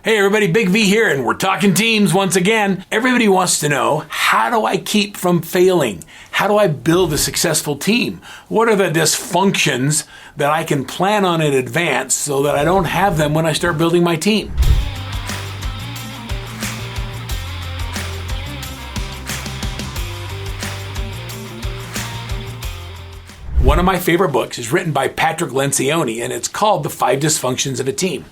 Hey everybody, Big V here, and we're talking teams once again. Everybody wants to know, how do I keep from failing? How do I build a successful team? What are the dysfunctions that I can plan on in advance so that I don't have them when I start building my team? One of my favorite books is written by Patrick Lencioni, and it's called The 5 Dysfunctions of a Team.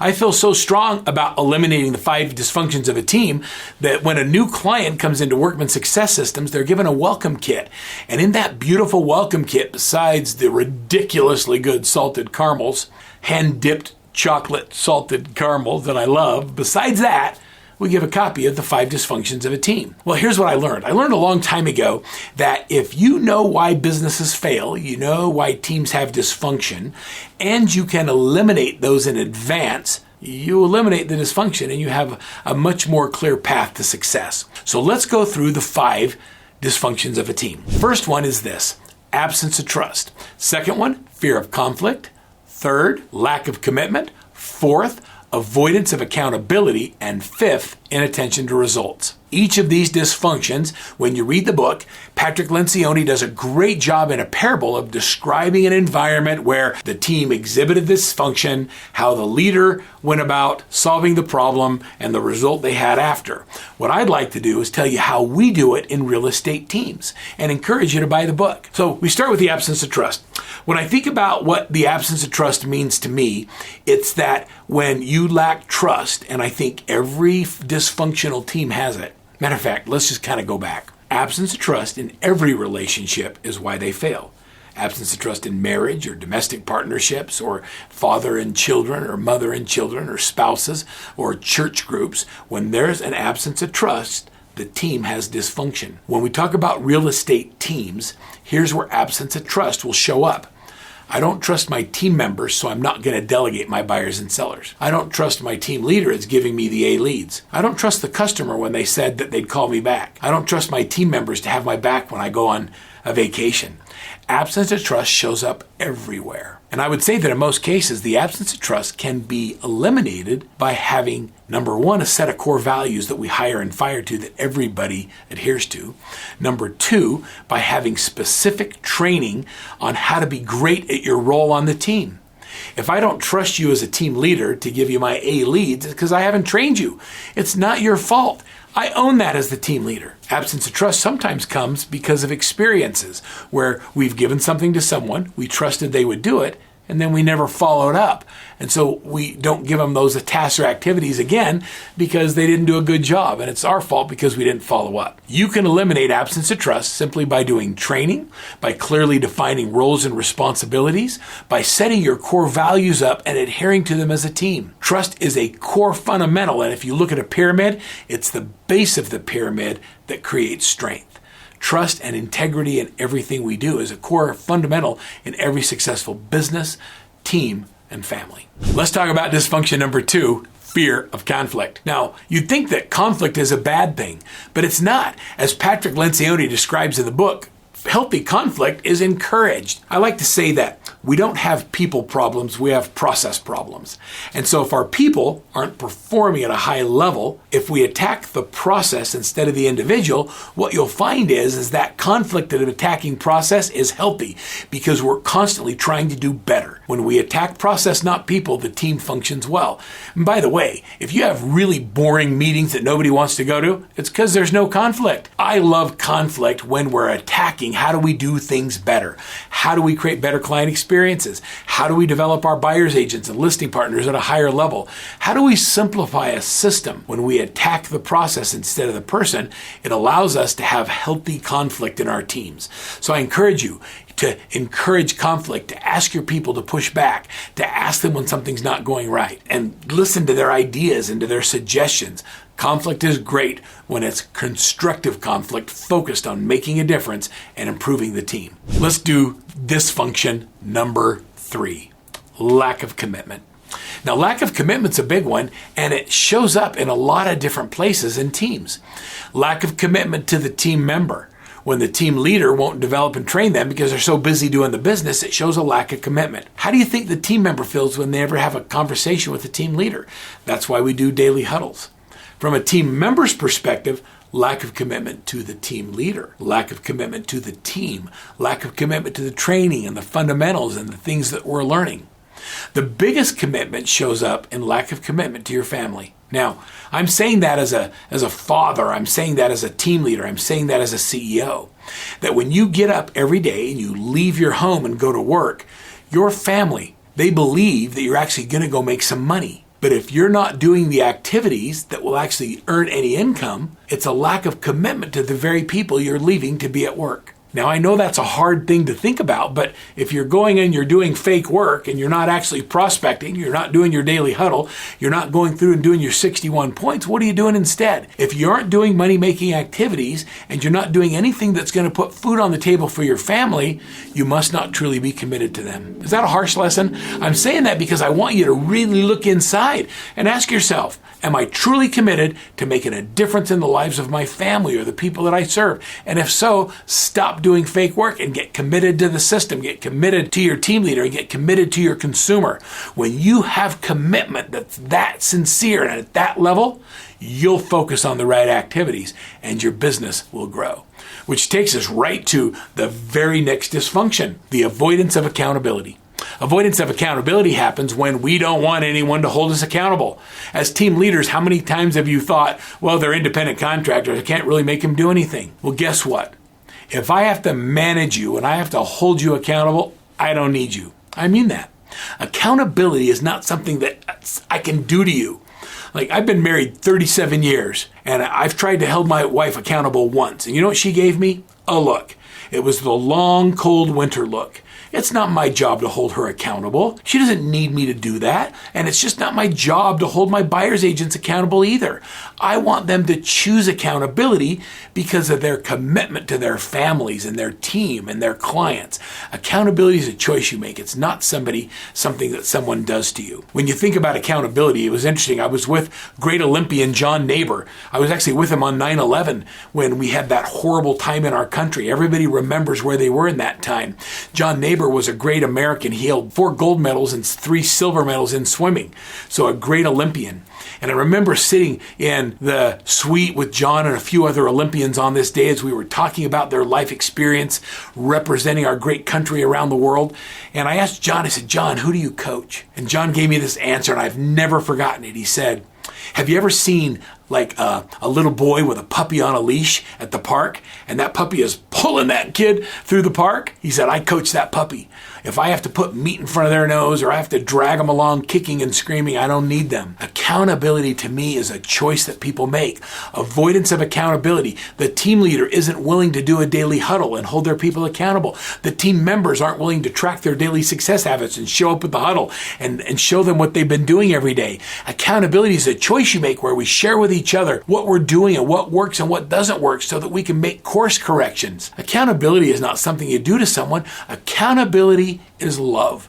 I feel so strong about eliminating the 5 dysfunctions of a team that when a new client comes into Workman Success Systems, they're given a welcome kit. And in that beautiful welcome kit, besides the ridiculously good salted caramels, hand-dipped chocolate salted caramels that I love, besides that, we give a copy of The 5 Dysfunctions of a Team. Well, here's what I learned. I learned a long time ago that if you know why businesses fail, you know why teams have dysfunction, and you can eliminate those in advance, you eliminate the dysfunction and you have a much more clear path to success. So let's go through the 5 dysfunctions of a team. First one is this: absence of trust. Second one, fear of conflict. Third, lack of commitment. Fourth, avoidance of accountability. And fifth, inattention to results. Each of these dysfunctions, when you read the book, Patrick Lencioni does a great job in a parable of describing an environment where the team exhibited dysfunction, how the leader went about solving the problem, and the result they had after. What I'd like to do is tell you how we do it in real estate teams and encourage you to buy the book. So we start with the absence of trust. When I think about what the absence of trust means to me, it's that when you lack trust, and I think every dysfunctional team has it. Matter of fact, let's just kind of go back. Absence of trust in every relationship is why they fail. Absence of trust in marriage or domestic partnerships or father and children or mother and children or spouses or church groups. When there's an absence of trust, the team has dysfunction. When we talk about real estate teams, here's where absence of trust will show up. I don't trust my team members, so I'm not going to delegate my buyers and sellers. I don't trust my team leader as giving me the A leads. I don't trust the customer when they said that they'd call me back. I don't trust my team members to have my back when I go on a vacation. Absence of trust shows up everywhere. And I would say that in most cases, the absence of trust can be eliminated by having, number one, a set of core values that we hire and fire to that everybody adheres to. Number two, by having specific training on how to be great at your role on the team. If I don't trust you as a team leader to give you my A leads, it's because I haven't trained you. It's not your fault. I own that as the team leader. Absence of trust sometimes comes because of experiences where we've given something to someone, we trusted they would do it, and then we never followed up. And so we don't give them those tasks or activities again because they didn't do a good job. And it's our fault because we didn't follow up. You can eliminate absence of trust simply by doing training, by clearly defining roles and responsibilities, by setting your core values up and adhering to them as a team. Trust is a core fundamental. And if you look at a pyramid, it's the base of the pyramid that creates strength. Trust and integrity in everything we do is a core fundamental in every successful business, team, and family. Let's talk about dysfunction number 2, fear of conflict. Now, you'd think that conflict is a bad thing, but it's not. As Patrick Lencioni describes in the book, healthy conflict is encouraged. I like to say that we don't have people problems, we have process problems. And so if our people aren't performing at a high level, if we attack the process instead of the individual, what you'll find is that conflict of attacking process is healthy because we're constantly trying to do better. When we attack process, not people, the team functions well. And by the way, if you have really boring meetings that nobody wants to go to, it's because there's no conflict. I love conflict when we're attacking. How do we do things better? How do we create better client experiences? How do we develop our buyer's agents and listing partners at a higher level? How do we simplify a system? When we attack the process instead of the person, it allows us to have healthy conflict in our teams. So I encourage you to encourage conflict, to ask your people to push back, to ask them when something's not going right, and listen to their ideas and to their suggestions. Conflict is great when it's constructive conflict focused on making a difference and improving the team. Let's do dysfunction number 3, lack of commitment. Now, lack of commitment's a big one, and it shows up in a lot of different places in teams. Lack of commitment to the team member. When the team leader won't develop and train them because they're so busy doing the business, it shows a lack of commitment. How do you think the team member feels when they ever have a conversation with the team leader? That's why we do daily huddles. From a team member's perspective, lack of commitment to the team leader, lack of commitment to the team, lack of commitment to the training and the fundamentals and the things that we're learning. The biggest commitment shows up in lack of commitment to your family. Now, I'm saying that as a father, I'm saying that as a team leader, I'm saying that as a CEO, that when you get up every day and you leave your home and go to work, your family, they believe that you're actually going to go make some money. But if you're not doing the activities that will actually earn any income, it's a lack of commitment to the very people you're leaving to be at work. Now, I know that's a hard thing to think about, but if you're going and you're doing fake work and you're not actually prospecting, you're not doing your daily huddle, you're not going through and doing your 61 points, what are you doing instead? If you aren't doing money-making activities and you're not doing anything that's going to put food on the table for your family, you must not truly be committed to them. Is that a harsh lesson? I'm saying that because I want you to really look inside and ask yourself, am I truly committed to making a difference in the lives of my family or the people that I serve? And if so, stop doing fake work and get committed to the system, get committed to your team leader, and get committed to your consumer. When you have commitment that's that sincere and at that level, you'll focus on the right activities and your business will grow. Which takes us right to the very next dysfunction, the avoidance of accountability. Avoidance of accountability happens when we don't want anyone to hold us accountable. As team leaders, how many times have you thought, well, they're independent contractors, I can't really make them do anything? Well, guess what? If I have to manage you and I have to hold you accountable, I don't need you. I mean that. Accountability is not something that I can do to you. Like, I've been married 37 years and I've tried to hold my wife accountable once. And you know what she gave me? A look. It was the long, cold winter look. It's not my job to hold her accountable. She doesn't need me to do that. And it's just not my job to hold my buyer's agents accountable either. I want them to choose accountability because of their commitment to their families and their team and their clients. Accountability is a choice you make. It's not something that someone does to you. When you think about accountability, it was interesting. I was with great Olympian John Neighbor. I was actually with him on 9/11 when we had that horrible time in our country. Everybody remembers where they were in that time. John Neighbor was a great American. He held 4 gold medals and 3 silver medals in swimming. So a great Olympian. And I remember sitting in the suite with John and a few other Olympians on this day as we were talking about their life experience, representing our great country around the world. And I asked John, I said, John, who do you coach? And John gave me this answer, and I've never forgotten it. He said, have you ever seen like a little boy with a puppy on a leash at the park, and that puppy is pulling that kid through the park? He said, I coach that puppy. If I have to put meat in front of their nose or I have to drag them along kicking and screaming, I don't need them. Accountability to me is a choice that people make. Avoidance of accountability. The team leader isn't willing to do a daily huddle and hold their people accountable. The team members aren't willing to track their daily success habits and show up at the huddle and show them what they've been doing every day. Accountability is a choice you make where we share with each other what we're doing and what works and what doesn't work so that we can make course corrections. Accountability is not something you do to someone. Accountability is love.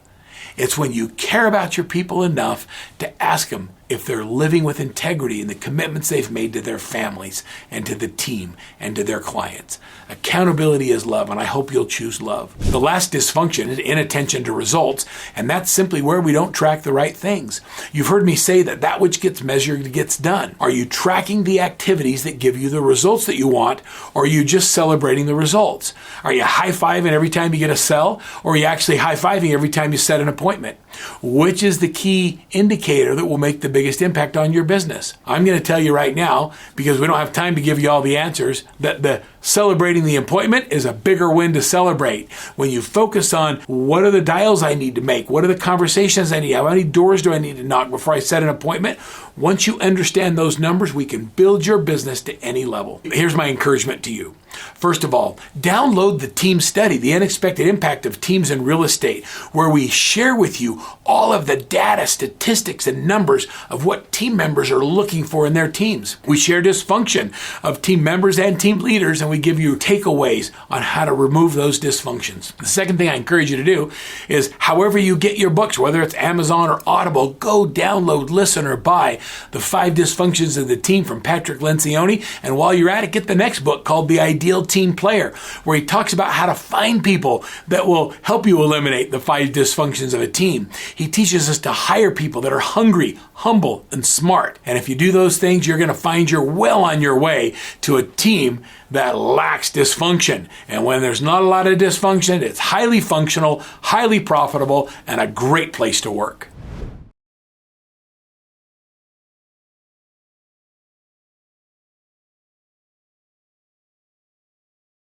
It's when you care about your people enough to ask them if they're living with integrity in the commitments they've made to their families and to the team and to their clients. Accountability is love, and I hope you'll choose love. The last dysfunction is inattention to results, and that's simply where we don't track the right things. You've heard me say that which gets measured gets done. Are you tracking the activities that give you the results that you want, or are you just celebrating the results? Are you high-fiving every time you get a sell, or are you actually high-fiving every time you set an appointment? Which is the key indicator that will make the biggest impact on your business? I'm going to tell you right now, because we don't have time to give you all the answers, that the celebrating the appointment is a bigger win to celebrate. When you focus on what are the dials I need to make, what are the conversations I need, how many doors do I need to knock before I set an appointment? Once you understand those numbers, we can build your business to any level. Here's my encouragement to you. First of all, download the team study, The Unexpected Impact of Teams in Real Estate, where we share with you all of the data, statistics, and numbers of what team members are looking for in their teams. We share dysfunction of team members and team leaders, and we give you takeaways on how to remove those dysfunctions. The second thing I encourage you to do is, however you get your books, whether it's Amazon or Audible, go download, listen, or buy The 5 Dysfunctions of the Team from Patrick Lencioni. And while you're at it, get the next book called The Ideal Team Player, where he talks about how to find people that will help you eliminate the 5 dysfunctions of a team. He teaches us to hire people that are hungry, humble, and smart. And if you do those things, you're going to find you're well on your way to a team that lacks dysfunction. And when there's not a lot of dysfunction, it's highly functional, highly profitable, and a great place to work.